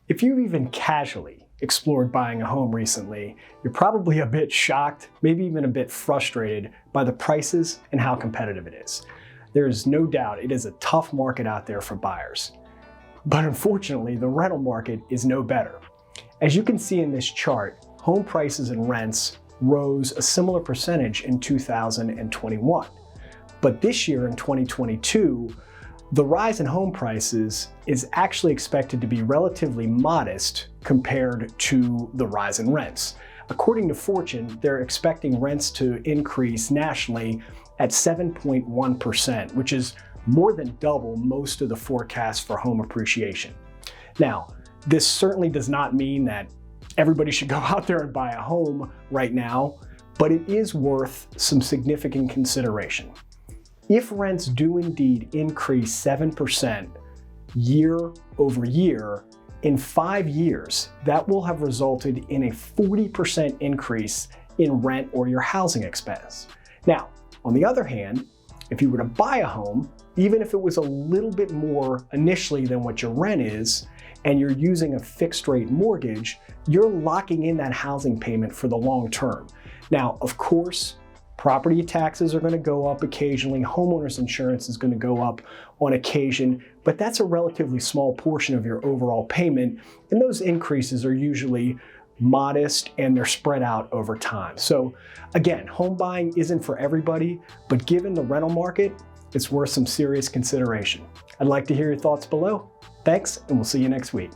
If you've even casually explored buying a home recently, you're probably a bit shocked, maybe even a bit frustrated by the prices and how competitive it is. There is no doubt it is a tough market out there for buyers. But unfortunately, the rental market is no better. As you can see in this chart, home prices and rents rose a similar percentage in 2021. But this year in 2022, the rise in home prices is actually expected to be relatively modest compared to the rise in rents. According to Fortune, they're expecting rents to increase nationally at 7.1%, which is more than double most of the forecasts for home appreciation. Now, this certainly does not mean that everybody should go out there and buy a home right now, but it is worth some significant consideration. If rents do indeed increase 7% year over year, in 5 years, that will have resulted in a 40% increase in rent or your housing expense. Now, on the other hand, if you were to buy a home, even if it was a little bit more initially than what your rent is, and you're using a fixed rate mortgage, you're locking in that housing payment for the long term. Now, of course, property taxes are going to go up occasionally, homeowners insurance is going to go up on occasion, but that's a relatively small portion of your overall payment, and those increases are usually modest and they're spread out over time. So again, home buying isn't for everybody, but given the rental market, it's worth some serious consideration. I'd like to hear your thoughts below. Thanks, and we'll see you next week.